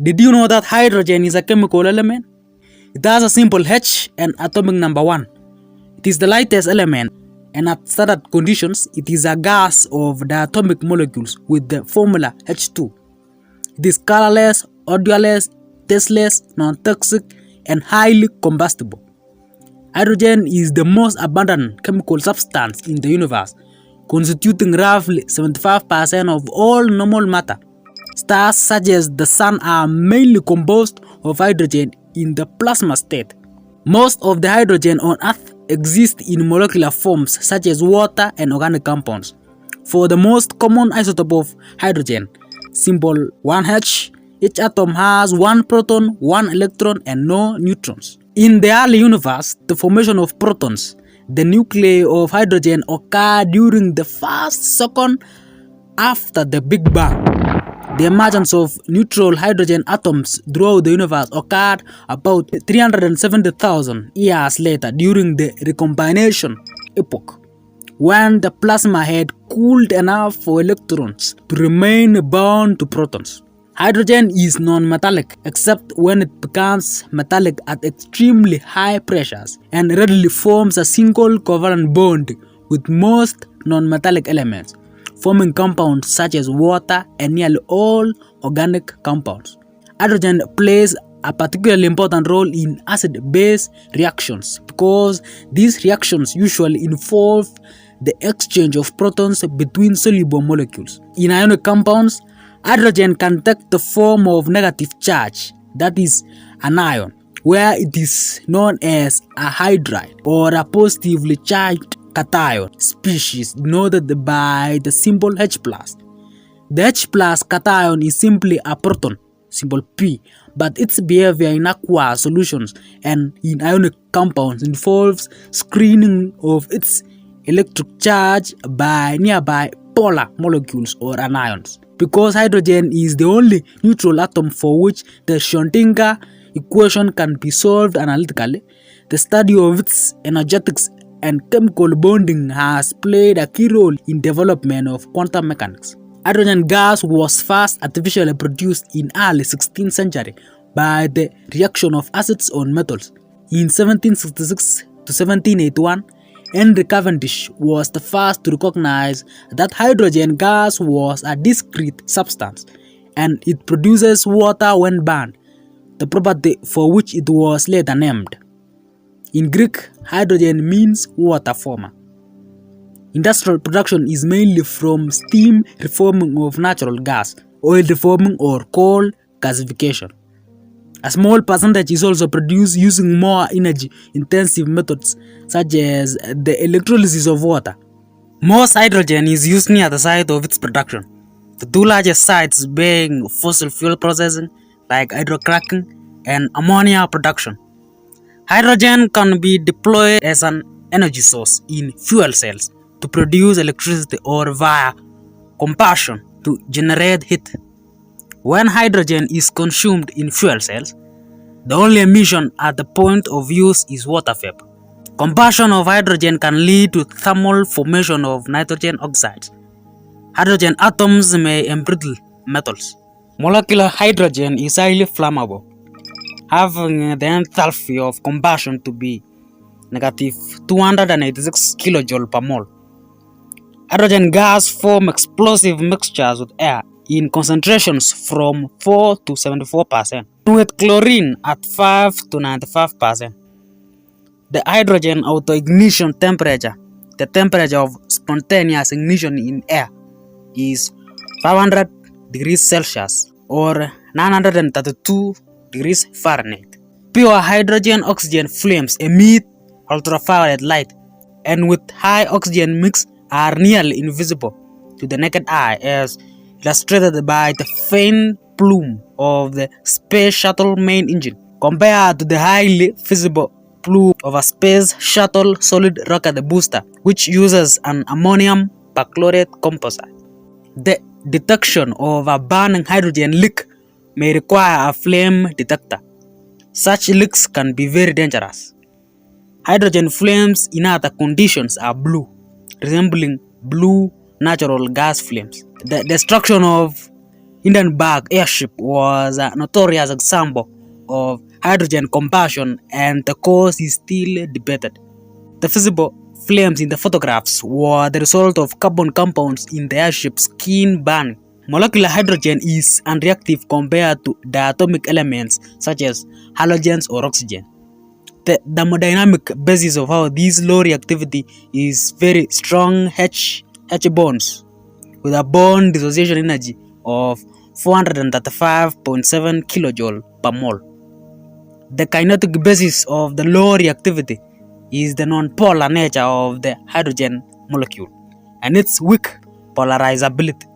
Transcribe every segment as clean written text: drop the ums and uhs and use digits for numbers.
Did you know that hydrogen is a chemical element? It has a simple H and atomic number 1. It is the lightest element, and at standard conditions, it is a gas of diatomic molecules with the formula H2. It is colorless, odorless, tasteless, non-toxic, and highly combustible. Hydrogen is the most abundant chemical substance in the universe, constituting roughly 75% of all normal matter. Stars such as the Sun are mainly composed of hydrogen in the plasma state. Most of the hydrogen on Earth exists in molecular forms such as water and organic compounds. For the most common isotope of hydrogen, symbol 1H, each atom has 1 proton, 1 electron, and no neutrons. In the early universe, the formation of protons, the nuclei of hydrogen, occurred during the first second after the Big Bang. The emergence of neutral hydrogen atoms throughout the universe occurred about 370,000 years later during the recombination epoch, when the plasma had cooled enough for electrons to remain bound to protons. Hydrogen is non-metallic except when it becomes metallic at extremely high pressures and readily forms a single covalent bond with most non-metallic elements, forming compounds such as water and nearly all organic compounds. Hydrogen plays a particularly important role in acid-base reactions because these reactions usually involve the exchange of protons between soluble molecules. In ionic compounds, hydrogen can take the form of negative charge, that is, an ion, where it is known as a hydride, or a positively charged cation species denoted by the symbol H+. The H+ cation is simply a proton, symbol P, but its behavior in aqueous solutions and in ionic compounds involves screening of its electric charge by nearby polar molecules or anions. Because hydrogen is the only neutral atom for which the Schrödinger equation can be solved analytically, the study of its energetics and chemical bonding has played a key role in development of quantum mechanics. Hydrogen gas was first artificially produced in early 16th century by the reaction of acids on metals. In 1766 to 1781, Henry Cavendish was the first to recognize that hydrogen gas was a discrete substance and it produces water when burned, the property for which it was later named. In Greek, hydrogen means water former. Industrial production is mainly from steam reforming of natural gas, oil reforming, or coal gasification. A small percentage is also produced using more energy-intensive methods such as the electrolysis of water. Most hydrogen is used near the site of its production, the two largest sites being fossil fuel processing like hydrocracking and ammonia production. Hydrogen can be deployed as an energy source in fuel cells to produce electricity or via combustion to generate heat. When hydrogen is consumed in fuel cells, the only emission at the point of use is water vapor. Combustion of hydrogen can lead to thermal formation of nitrogen oxides. Hydrogen atoms may embrittle metals. Molecular hydrogen is highly flammable, having the enthalpy of combustion to be negative 286 kJ per mole. Hydrogen gas form explosive mixtures with air in concentrations from 4 to 74%, with chlorine at 5 to 95%. The hydrogen autoignition temperature, the temperature of spontaneous ignition in air, is 500 degrees Celsius or 932 degrees Fahrenheit. Pure hydrogen-oxygen flames emit ultraviolet light and with high oxygen mix are nearly invisible to the naked eye, as illustrated by the faint plume of the Space Shuttle main engine, compared to the highly visible plume of a Space Shuttle solid rocket booster, which uses an ammonium perchlorate composite. The detection of a burning hydrogen leak may require a flame detector. Such leaks can be very dangerous. Hydrogen flames in other conditions are blue, resembling blue natural gas flames. The destruction of Hindenburg airship was a notorious example of hydrogen combustion, and the cause is still debated. The visible flames in the photographs were the result of carbon compounds in the airship's skin burning. Molecular hydrogen is unreactive compared to diatomic elements such as halogens or oxygen. The thermodynamic basis of how this low reactivity is very strong H bonds with a bond dissociation energy of 435.7 kilojoule per mole. The kinetic basis of the low reactivity is the non-polar nature of the hydrogen molecule and its weak polarizability.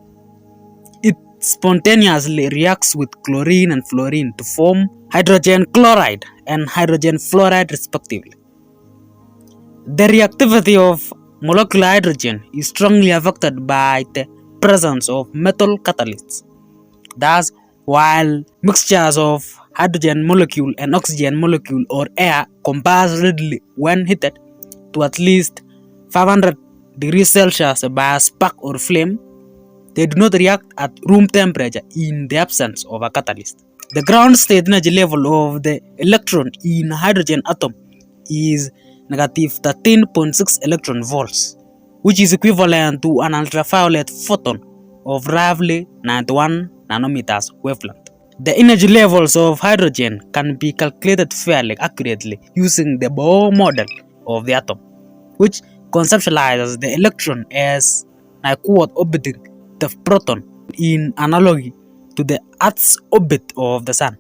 It spontaneously reacts with chlorine and fluorine to form hydrogen chloride and hydrogen fluoride respectively. The reactivity of molecular hydrogen is strongly affected by the presence of metal catalysts. Thus, while mixtures of hydrogen molecule and oxygen molecule or air combust readily when heated to at least 500 degrees Celsius by a spark or flame, they do not react at room temperature in the absence of a catalyst. The ground state energy level of the electron in a hydrogen atom is negative 13.6 electron volts, which is equivalent to an ultraviolet photon of roughly 91 nanometers wavelength. The energy levels of hydrogen can be calculated fairly accurately using the Bohr model of the atom, which conceptualizes the electron as a quad orbiting the proton in analogy to the Earth's orbit of the Sun.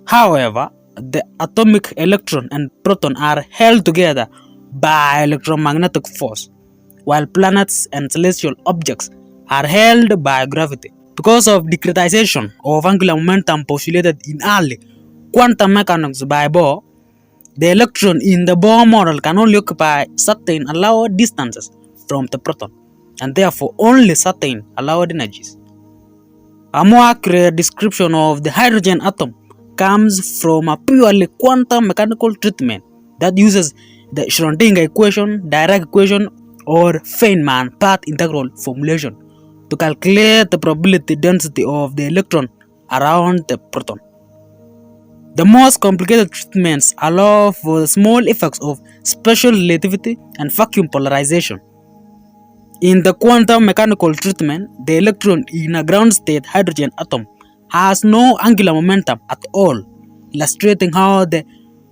However, the atomic electron and proton are held together by electromagnetic force, while planets and celestial objects are held by gravity. Because of discretization of angular momentum postulated in early quantum mechanics by Bohr, the electron in the Bohr model can only occupy certain allowed distances from the proton, and therefore only certain allowed energies. A more accurate description of the hydrogen atom comes from a purely quantum mechanical treatment that uses the Schrödinger equation, Dirac equation, or Feynman path integral formulation to calculate the probability density of the electron around the proton. The most complicated treatments allow for the small effects of special relativity and vacuum polarization. In the quantum mechanical treatment, the electron in a ground state hydrogen atom has no angular momentum at all, illustrating how the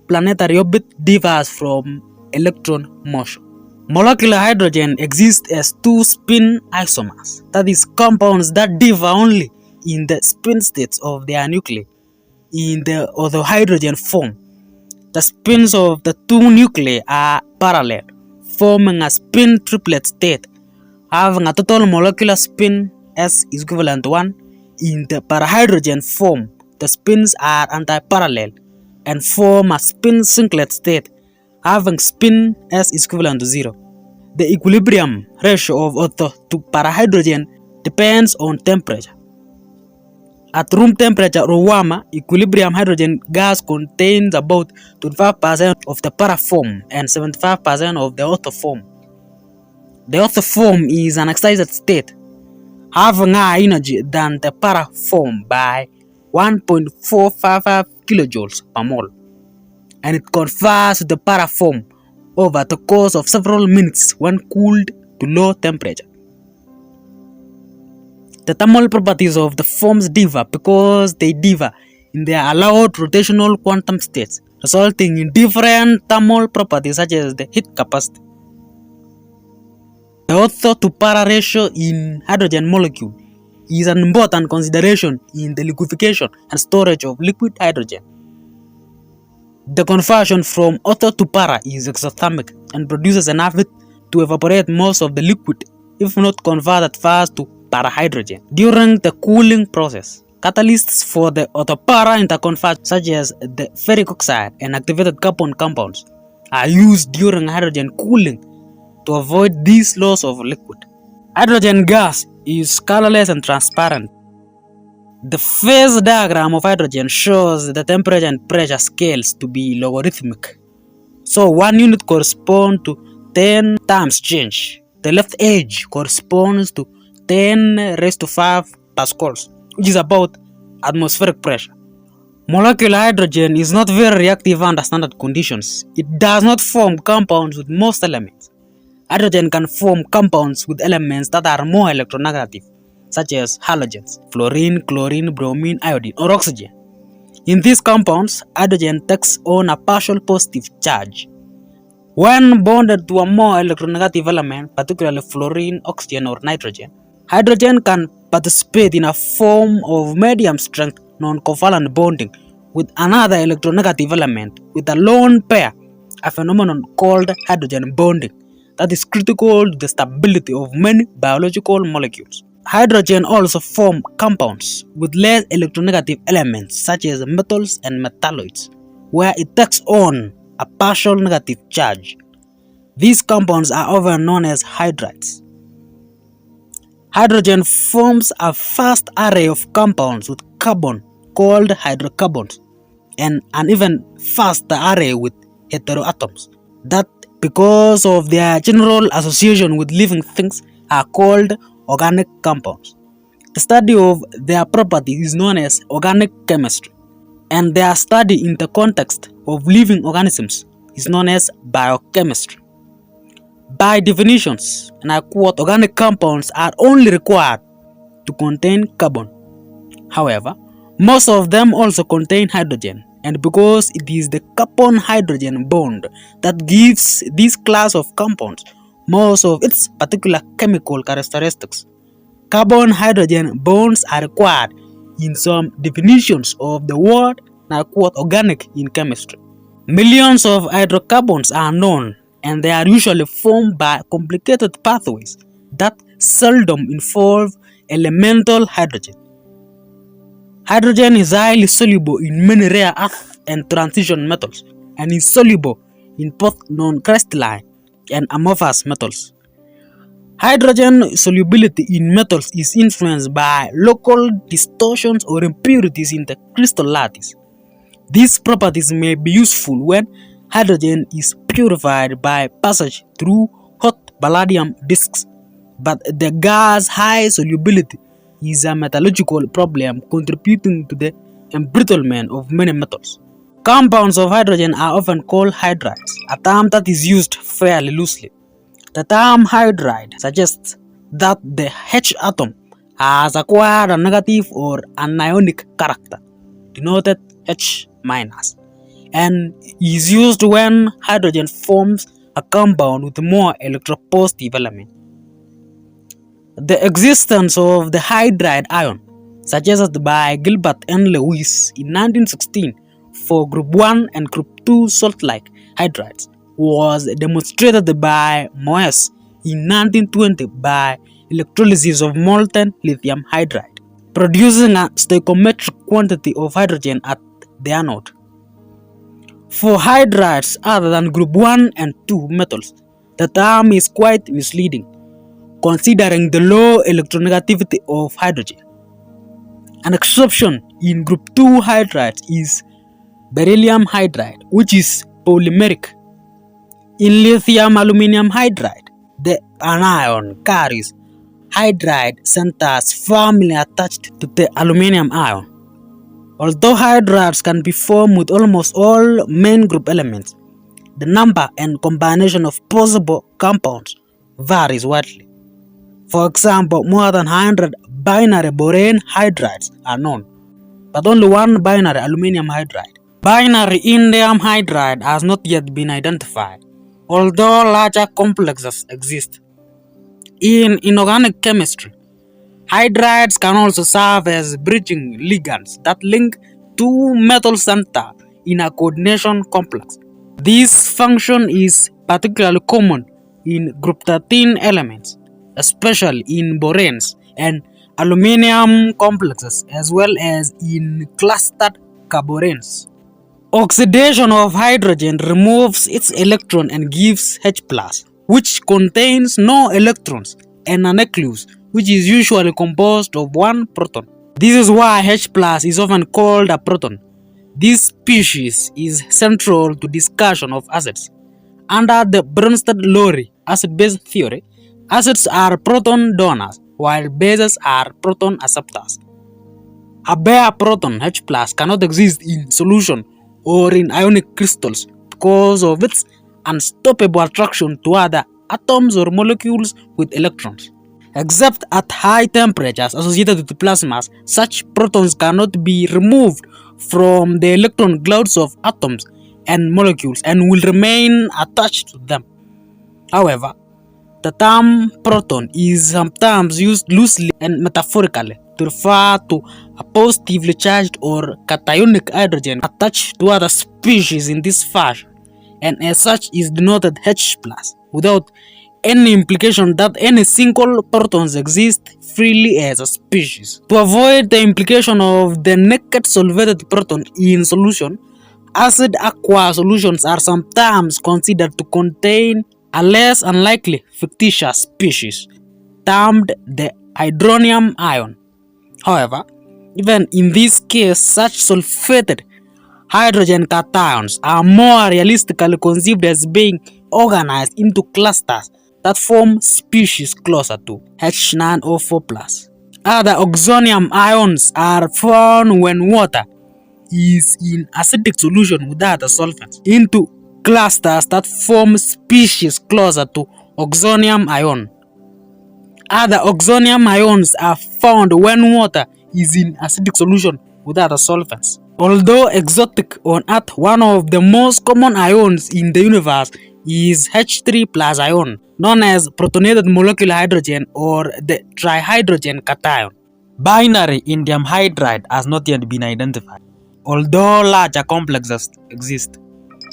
planetary orbit differs from electron motion. Molecular hydrogen exists as two spin isomers, that is, compounds that differ only in the spin states of their nuclei. In the orthohydrogen form, the spins of the two nuclei are parallel, forming a spin triplet state, having a total molecular spin S is equivalent to 1. In the parahydrogen form, the spins are antiparallel and form a spin singlet state, having spin S is equivalent to 0. The equilibrium ratio of ortho to parahydrogen depends on temperature. At room temperature or warmer, equilibrium hydrogen gas contains about 25% of the para form and 75% of the ortho form. The ortho form is an excited state, having higher energy than the para form by 1.455 kilojoules per mole, and it confers the para form over the course of several minutes when cooled to low temperature. The thermal properties of the forms differ because they differ in their allowed rotational quantum states, resulting in different thermal properties such as the heat capacity. The ortho to para ratio in hydrogen molecule is an important consideration in the liquefaction and storage of liquid hydrogen. The conversion from ortho to para is exothermic and produces enough heat to evaporate most of the liquid, if not converted fast to parahydrogen. During the cooling process, catalysts for the ortho-para interconversion such as the ferric oxide and activated carbon compounds are used during hydrogen cooling to avoid this loss of liquid. Hydrogen gas is colorless and transparent. The phase diagram of hydrogen shows the temperature and pressure scales to be logarithmic. So 1 unit corresponds to 10 times change. The left edge corresponds to 10 raised to 5 pascals, which is about atmospheric pressure. Molecular hydrogen is not very reactive under standard conditions. It does not form compounds with most elements. Hydrogen can form compounds with elements that are more electronegative, such as halogens, fluorine, chlorine, bromine, iodine, or oxygen. In these compounds, hydrogen takes on a partial positive charge. When bonded to a more electronegative element, particularly fluorine, oxygen, or nitrogen, hydrogen can participate in a form of medium-strength non-covalent bonding with another electronegative element with a lone pair, a phenomenon called hydrogen bonding that is critical to the stability of many biological molecules. Hydrogen also forms compounds with less electronegative elements such as metals and metalloids, where it takes on a partial negative charge. These compounds are often known as hydrides. Hydrogen forms a vast array of compounds with carbon called hydrocarbons, and an even faster array with heteroatoms that, because of their general association with living things, are called organic compounds. The study of their properties is known as organic chemistry, and their study in the context of living organisms is known as biochemistry. By definitions, and I quote, organic compounds are only required to contain carbon. However, most of them also contain hydrogen, and because it is the carbon-hydrogen bond that gives this class of compounds most of its particular chemical characteristics, carbon-hydrogen bonds are required in some definitions of the word, and I quote, organic in chemistry. Millions of hydrocarbons are known, and they are usually formed by complicated pathways that seldom involve elemental hydrogen. Hydrogen is highly soluble in many rare earth and transition metals, and is soluble in both non-crystalline and amorphous metals. Hydrogen solubility in metals is influenced by local distortions or impurities in the crystal lattice. These properties may be useful when hydrogen is purified by passage through hot palladium disks, but the gas high solubility is a metallurgical problem contributing to the embrittlement of many metals. Compounds of hydrogen are often called hydrides, a term that is used fairly loosely. The term hydride suggests that the H atom has acquired a negative or anionic character, denoted H-, and is used when hydrogen forms a compound with more electropositive element. The existence of the hydride ion, suggested by Gilbert and Lewis in 1916 for group 1 and group 2 salt-like hydrides, was demonstrated by Mora in 1920 by electrolysis of molten lithium hydride, producing a stoichiometric quantity of hydrogen at the anode. For hydrides other than group 1 and 2 metals, the term is quite misleading, considering the low electronegativity of hydrogen. An exception in group 2 hydrides is beryllium hydride, which is polymeric. In lithium aluminum hydride, the anion carries hydride centers firmly attached to the aluminum ion. Although hydrides can be formed with almost all main group elements, the number and combination of possible compounds varies widely. For example, more than 100 binary boron hydrides are known, but only one binary aluminum hydride. Binary indium hydride has not yet been identified, although larger complexes exist. In inorganic chemistry, hydrides can also serve as bridging ligands that link two metal centers in a coordination complex. This function is particularly common in group 13 elements, especially in boranes and aluminum complexes, as well as in clustered carboranes. Oxidation of hydrogen removes its electron and gives H+, which contains no electrons, and a nucleus, which is usually composed of one proton. This is why H+ is often called a proton. This species is central to discussion of acids. Under the Bronsted-Lowry acid-base theory, acids are proton donors, while bases are proton acceptors. A bare proton H plus cannot exist in solution or in ionic crystals because of its unstoppable attraction to other atoms or molecules with electrons. Except at high temperatures associated with plasmas, such protons cannot be removed from the electron clouds of atoms and molecules and will remain attached to them. However, the term proton is sometimes used loosely and metaphorically to refer to a positively charged or cationic hydrogen attached to other species in this fashion, and as such is denoted H+, without any implication that any single protons exist freely as a species. To avoid the implication of the naked solvated proton in solution, acid aqua solutions are sometimes considered to contain a less unlikely fictitious species, termed the hydronium ion. However, even in this case, such sulfated hydrogen cations are more realistically conceived as being organized into clusters that form species closer to H9O4+. Other oxonium ions are found when water is in acidic solution with other solvents into clusters that form species closer to oxonium ion. Other oxonium ions are found when water is in acidic solution with other solvents. Although exotic on Earth, one of the most common ions in the universe is H3 plus ion, known as protonated molecular hydrogen or the trihydrogen cation. Binary indium hydride has not yet been identified, although larger complexes exist.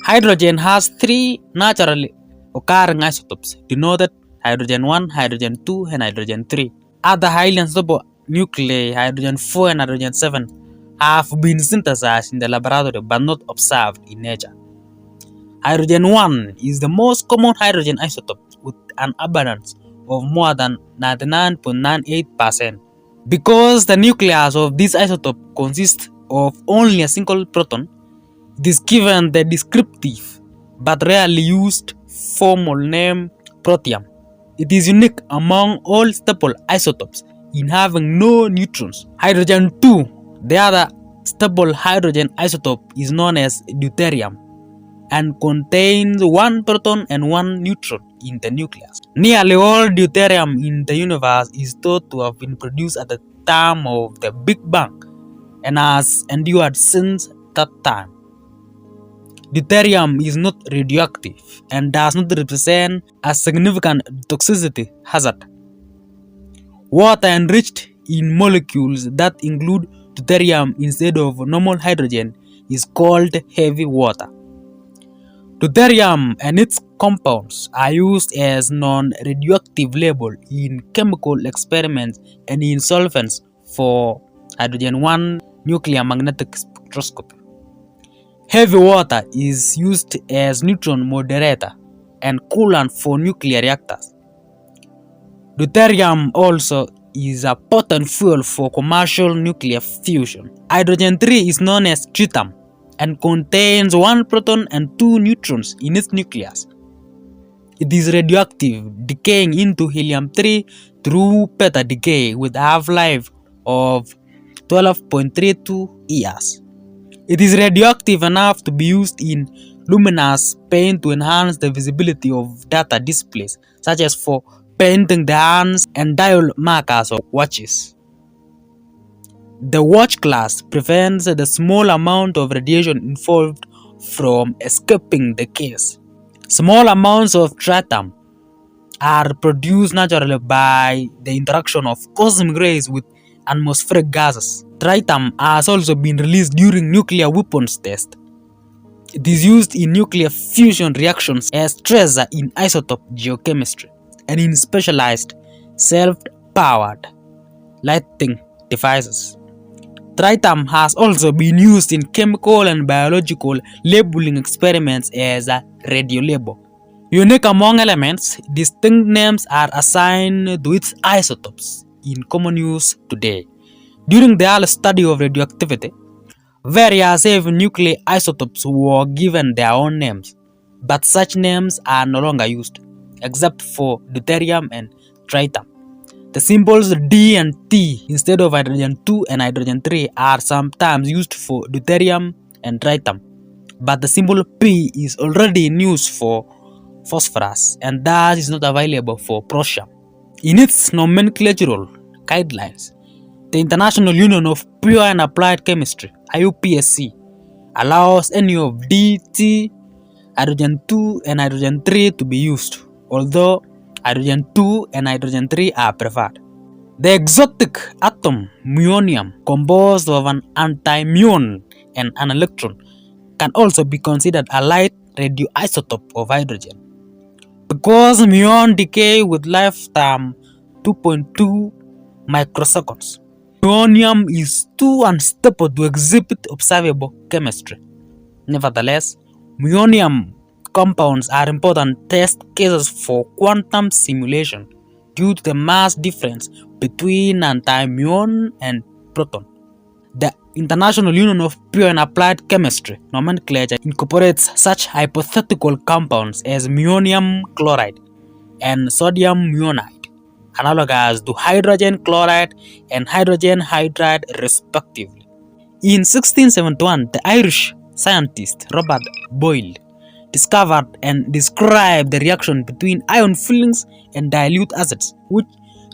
Hydrogen has three naturally occurring isotopes, denoted hydrogen 1, hydrogen 2, and hydrogen 3. Other highly unstable nuclei, hydrogen 4 and hydrogen 7, have been synthesized in the laboratory but not observed in nature. Hydrogen 1 is the most common hydrogen isotope with an abundance of more than 99.98%. Because the nucleus of this isotope consists of only a single proton, it is given the descriptive but rarely used formal name protium. It is unique among all stable isotopes in having no neutrons. Hydrogen 2, the other stable hydrogen isotope, is known as deuterium and contains one proton and one neutron in the nucleus. Nearly all deuterium in the universe is thought to have been produced at the time of the Big Bang and has endured since that time. Deuterium is not radioactive and does not represent a significant toxicity hazard. Water enriched in molecules that include deuterium instead of normal hydrogen is called heavy water. Deuterium and its compounds are used as non-radioactive label in chemical experiments and in solvents for hydrogen 1 nuclear magnetic spectroscopy. Heavy water is used as neutron moderator and coolant for nuclear reactors. Deuterium also is a potent fuel for commercial nuclear fusion. Hydrogen 3 is known as tritium and contains one proton and two neutrons in its nucleus. It is radioactive, decaying into helium-3 through beta decay with a half-life of 12.32 years. It is radioactive enough to be used in luminous paint to enhance the visibility of data displays, such as for painting the hands and dial markers of watches. The watch class prevents the small amount of radiation involved from escaping the case. Small amounts of tritium are produced naturally by the interaction of cosmic rays with atmospheric gases. Tritium has also been released during nuclear weapons tests. It is used in nuclear fusion reactions as tracer in isotope geochemistry and in specialized self-powered lighting devices. Tritium has also been used in chemical and biological labeling experiments as a radiolabel. Unique among elements, distinct names are assigned to its isotopes in common use today. During the early study of radioactivity, various heavy nuclear isotopes were given their own names, but such names are no longer used, except for deuterium and tritium. The symbols D and T instead of hydrogen 2 and hydrogen 3 are sometimes used for deuterium and tritium, but the symbol P is already in use for phosphorus and thus is not available for prosium. In its nomenclatural guidelines, the International Union of Pure and Applied Chemistry (IUPAC) allows any of D, T, hydrogen 2 and hydrogen 3 to be used, although hydrogen 2 and hydrogen 3 are preferred. The exotic atom muonium, composed of an antimuon and an electron, can also be considered a light radioisotope of hydrogen. Because muon decay with lifetime 2.2 microseconds, muonium is too unstable to exhibit observable chemistry. Nevertheless, muonium compounds are important test cases for quantum simulation due to the mass difference between antimuon and proton. The International Union of Pure and Applied Chemistry nomenclature incorporates such hypothetical compounds as muonium chloride and sodium muonide, analogous to hydrogen chloride and hydrogen hydride respectively. In 1671, the Irish scientist Robert Boyle discovered and described the reaction between ion fillings and dilute acids, which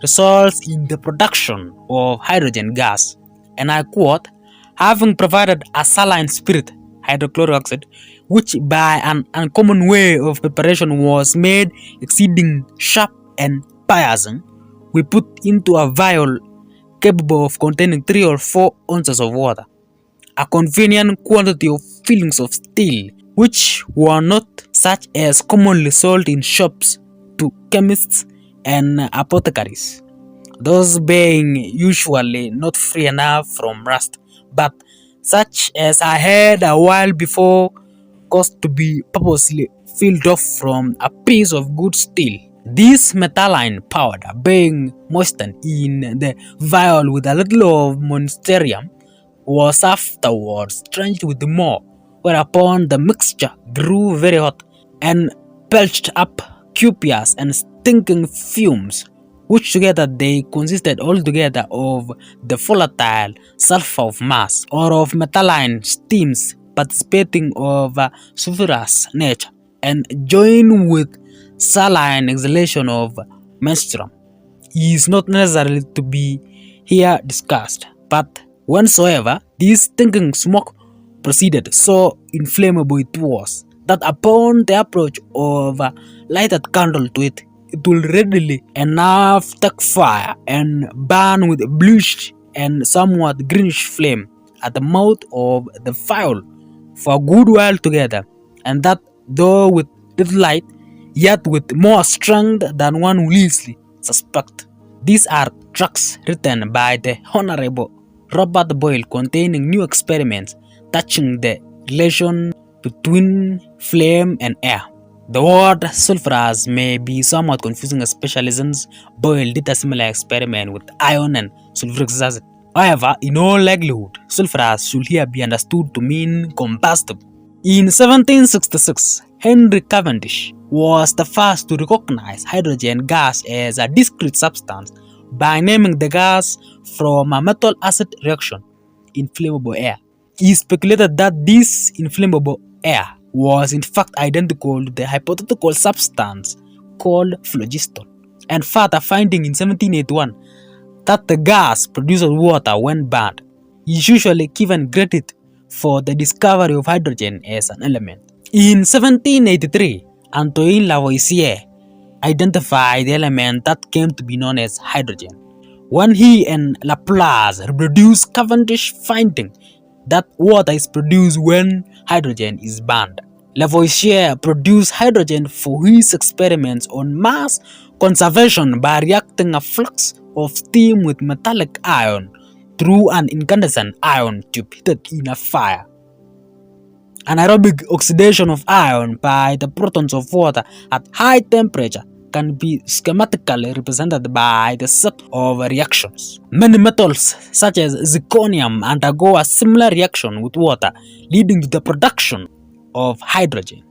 results in the production of hydrogen gas. And I quote, having provided a saline spirit, hydrochloric acid, which by an uncommon way of preparation was made exceeding sharp and piercing, we put into a vial capable of containing 3 or 4 ounces of water, a convenient quantity of fillings of steel, which were not such as commonly sold in shops to chemists and apothecaries, those being usually not free enough from rust, but such as I had a while before caused to be purposely filled off from a piece of good steel. This metalline powder being moistened in the vial with a little of monasterium was afterwards drenched with more, whereupon the mixture grew very hot and belched up copious and stinking fumes, which together they consisted altogether of the volatile sulfur of mass or of metalline steams participating of a sulfurous nature and joined with saline exhalation of menstruum is not necessarily to be here discussed, but whensoever this stinking smoke proceeded, so inflammable it was, that upon the approach of a lighted candle to it, it will readily enough take fire and burn with a bluish and somewhat greenish flame at the mouth of the vial for a good while together, and that though with little light, yet with more strength than one will easily suspect. These are tracts written by the Honorable Robert Boyle containing new experiments touching the relation between flame and air. The word sulfurous may be somewhat confusing, especially since Boyle did a similar experiment with iron and sulfuric acid. However, in all likelihood, sulfurous should here be understood to mean combustible. In 1766, Henry Cavendish was the first to recognize hydrogen gas as a discrete substance by naming the gas from a metal acid reaction in flammable air. He speculated that this inflammable air was in fact identical to the hypothetical substance called phlogiston, and further finding in 1781 that the gas produces water when burned. He is usually given credit for the discovery of hydrogen as an element. In 1783, Antoine Lavoisier identified the element that came to be known as hydrogen, when he and Laplace reproduced Cavendish's finding that water is produced when hydrogen is burned. Lavoisier produced hydrogen for his experiments on mass conservation by reacting a flux of steam with metallic iron through an incandescent iron tube heated in a fire. Anaerobic oxidation of iron by the protons of water at high temperature can be schematically represented by the set of reactions. Many metals such as zirconium undergo a similar reaction with water, leading to the production of hydrogen.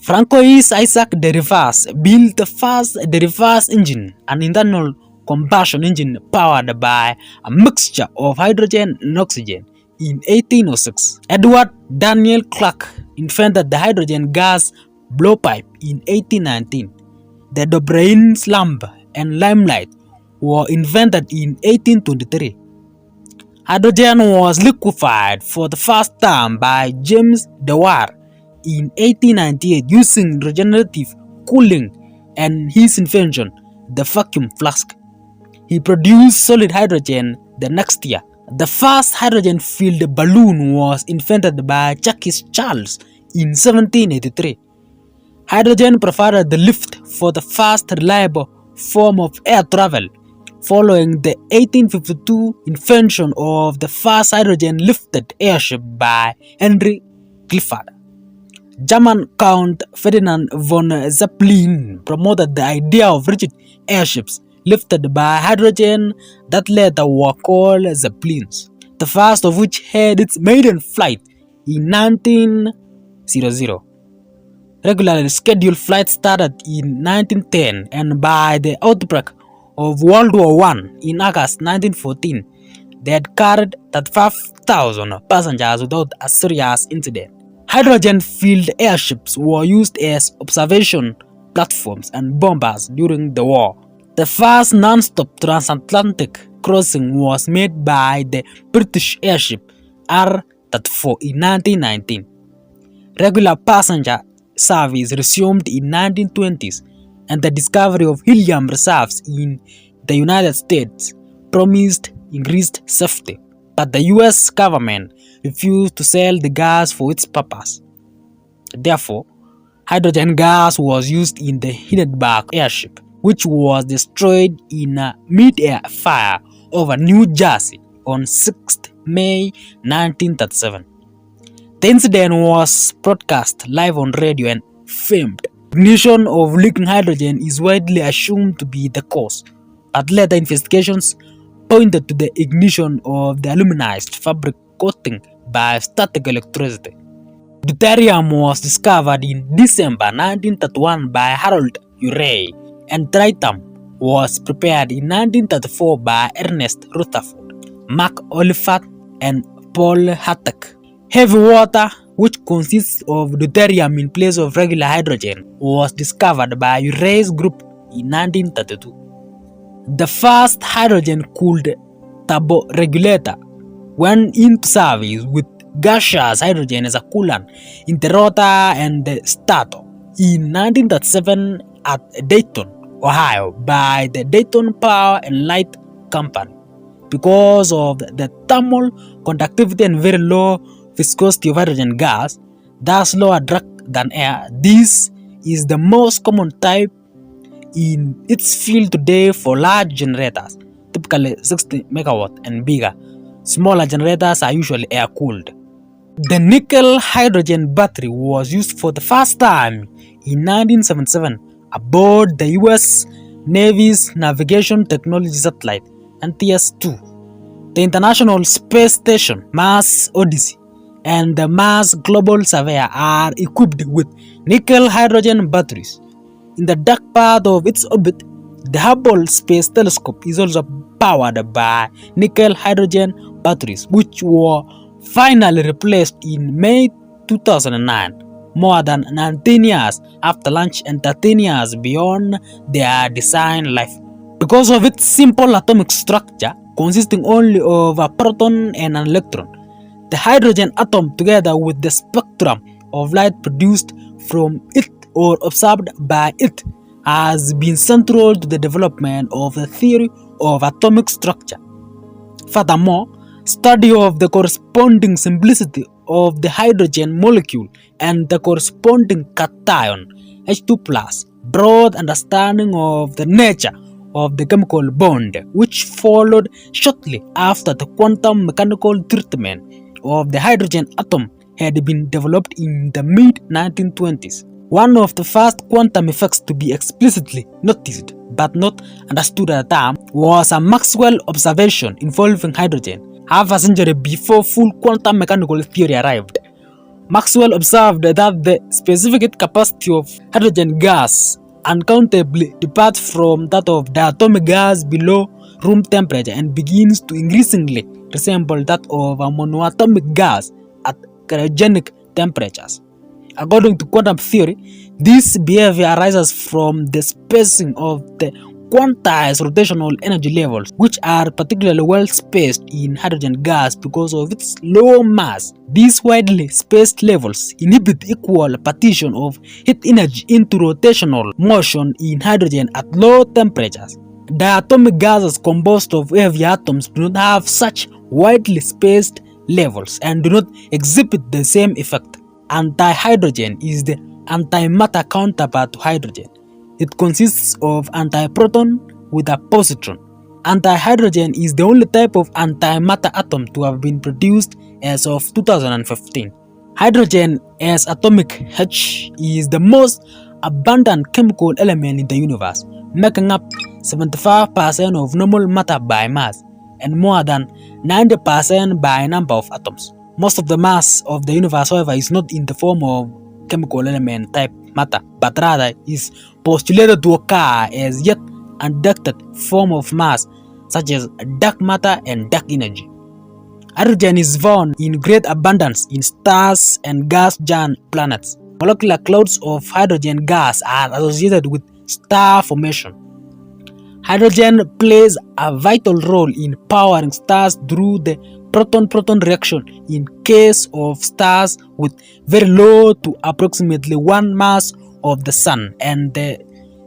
Francois Isaac de Rivaz built the first de Rivaz engine, an internal combustion engine powered by a mixture of hydrogen and oxygen. In 1806, Edward Daniel Clark invented the hydrogen gas blowpipe in 1819. The Dobrein's lamp and limelight were invented in 1823. Hydrogen was liquefied for the first time by James Dewar in 1898 using regenerative cooling and his invention, the vacuum flask. He produced solid hydrogen the next year. The first hydrogen-filled balloon was invented by Jacques Charles in 1783. Hydrogen provided the lift for the first reliable form of air travel, following the 1852 invention of the first hydrogen-lifted airship by Henry Clifford. German Count Ferdinand von Zeppelin promoted the idea of rigid airships lifted by hydrogen that later were called Zeppelins, the first of which had its maiden flight in 1900. Regularly scheduled flights started in 1910, and by the outbreak of World War I in August 1914, they had carried 35,000 passengers without a serious incident. Hydrogen-filled airships were used as observation platforms and bombers during the war. The first non-stop transatlantic crossing was made by the British airship R-34 in 1919. Regular passenger service resumed in 1920s, and the discovery of helium reserves in the United States promised increased safety, but the US government refused to sell the gas for its purpose. Therefore, hydrogen gas was used in the Hindenburg airship, which was destroyed in a mid-air fire over New Jersey on 6 May 1937. The incident was broadcast live on radio and filmed. Ignition of leaking hydrogen is widely assumed to be the cause, but later investigations pointed to the ignition of the aluminized fabric coating by static electricity. Deuterium was discovered in December 1931 by Harold Urey, and tritium was prepared in 1934 by Ernest Rutherford, Mark Oliphant, and Paul Hartog. Heavy water, which consists of deuterium in place of regular hydrogen, was discovered by Urey's group in 1932. The first hydrogen-cooled turboregulator went into service with gaseous hydrogen as a coolant in the rotor and the stator in 1937 at Dayton, Ohio by the Dayton Power and Light Company. Because of the thermal conductivity and very low viscosity of hydrogen gas, thus lower drag than air, this is the most common type in its field today for large generators, typically 60 megawatt and bigger. Smaller generators are usually air-cooled. The nickel hydrogen battery was used for the first time in 1977 aboard the US Navy's Navigation Technology Satellite NTS-2. The International Space Station, Mars Odyssey, and the Mars Global Surveyor are equipped with nickel hydrogen batteries. In the dark part of its orbit, the Hubble Space Telescope is also powered by nickel hydrogen batteries, which were finally replaced in May 2009, more than 19 years after launch and 13 years beyond their design life. Because of its simple atomic structure, consisting only of a proton and an electron, the hydrogen atom, together with the spectrum of light produced from it or observed by it, has been central to the development of the theory of atomic structure. Furthermore, study of the corresponding simplicity of the hydrogen molecule and the corresponding cation H2+, broad understanding of the nature of the chemical bond, which followed shortly after the quantum mechanical treatment of the hydrogen atom, had been developed in the mid-1920s. One of the first quantum effects to be explicitly noticed but not understood at the time was a Maxwell observation involving hydrogen, half a century before full quantum mechanical theory arrived. Maxwell observed that the specific capacity of hydrogen gas uncountably departs from that of the atomic gas below room temperature and begins to increasingly resemble that of a monoatomic gas at cryogenic temperatures. According to quantum theory, this behavior arises from the spacing of the quantized rotational energy levels, which are particularly well spaced in hydrogen gas because of its low mass. These widely spaced levels inhibit equal partition of heat energy into rotational motion in hydrogen at low temperatures. Diatomic gases composed of heavy atoms do not have such widely spaced levels and do not exhibit the same effect. Antihydrogen is the antimatter counterpart to hydrogen. It consists of antiproton with a positron. Antihydrogen is the only type of antimatter atom to have been produced as of 2015. Hydrogen as atomic H is the most abundant chemical element in the universe, making up 75% of normal matter by mass and more than 90% by number of atoms. Most of the mass of the universe, however, is not in the form of chemical element type matter, but rather is postulated to occur as yet undeducted form of mass such as dark matter and dark energy. Hydrogen is found in great abundance in stars and gas-giant planets. Molecular clouds of hydrogen gas are associated with star formation. Hydrogen plays a vital role in powering stars through the proton-proton reaction in case of stars with very low to approximately 1 mass of the Sun, and the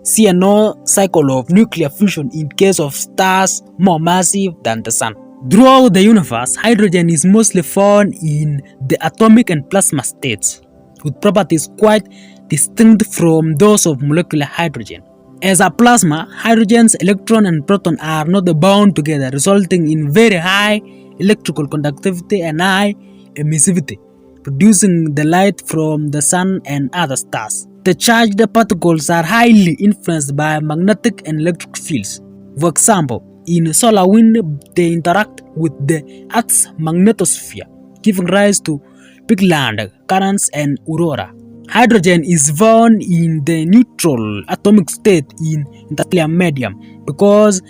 CNO cycle of nuclear fusion in case of stars more massive than the Sun. Throughout the universe, hydrogen is mostly found in the atomic and plasma states, with properties quite distinct from those of molecular hydrogen. As a plasma, hydrogen's electron and proton are not bound together, resulting in very high electrical conductivity and high emissivity, producing the light from the Sun and other stars. The charged particles are highly influenced by magnetic and electric fields. For example, in solar wind, they interact with the Earth's magnetosphere, giving rise to Bigland currents and aurora. Hydrogen is found in the neutral atomic state in interstellar medium because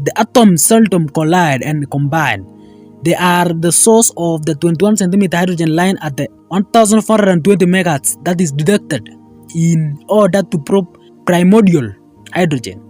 the atoms seldom collide and combine. They are the source of the 21 cm hydrogen line at the 1420 MHz that is detected in order to probe primordial hydrogen.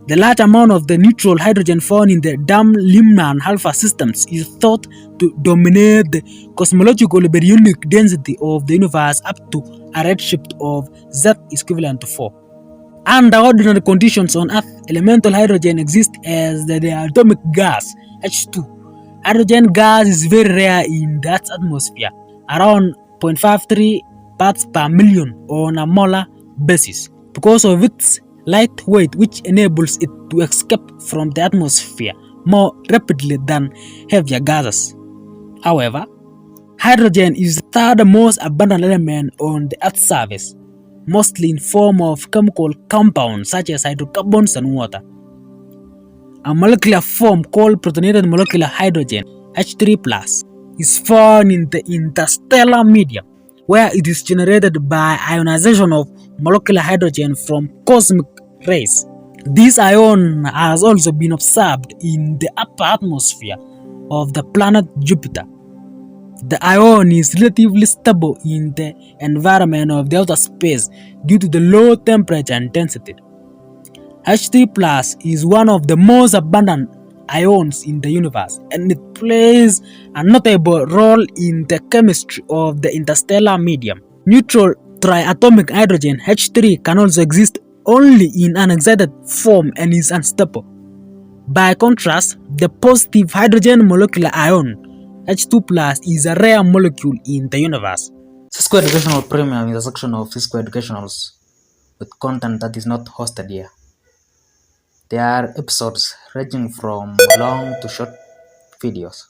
The large amount of the neutral hydrogen found in the dim Lyman alpha systems is thought to dominate the cosmological baryonic density of the universe up to a redshift of Z equivalent to 4. Under ordinary conditions on Earth, elemental hydrogen exists as the atomic gas H2. Hydrogen gas is very rare in the Earth's atmosphere, around 0.53 parts per million on a molar basis, because of its light weight, which enables it to escape from the atmosphere more rapidly than heavier gases. However, hydrogen is the third most abundant element on the Earth's surface, mostly in form of chemical compounds such as hydrocarbons and water. A molecular form called protonated molecular hydrogen H3+, is found in the interstellar medium, where it is generated by ionization of molecular hydrogen from cosmic rays. This ion has also been observed in the upper atmosphere of the planet Jupiter. The ion is relatively stable in the environment of the outer space due to the low temperature and density. H3+ is one of the most abundant ions in the universe, and it plays a notable role in the chemistry of the interstellar medium. Neutral triatomic hydrogen H3 can also exist only in an excited form and is unstable. By contrast, the positive hydrogen molecular ion H2+ is a rare molecule in the universe. Cisco Educational Premium is a section of Cisco Educationals with content that is not hosted here. There are episodes ranging from long to short videos.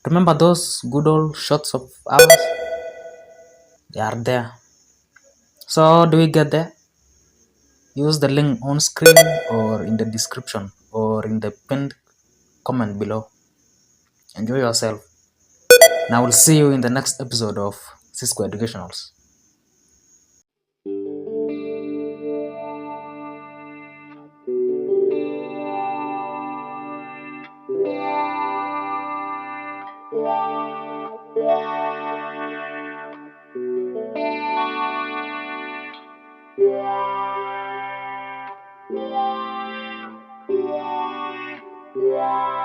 Remember those good old shots of ours? They are there. So do we get there? Use the link on screen or in the description or in the pinned comment below. Enjoy yourself. And I will see you in the next episode of Cisco Educationals. Yeah.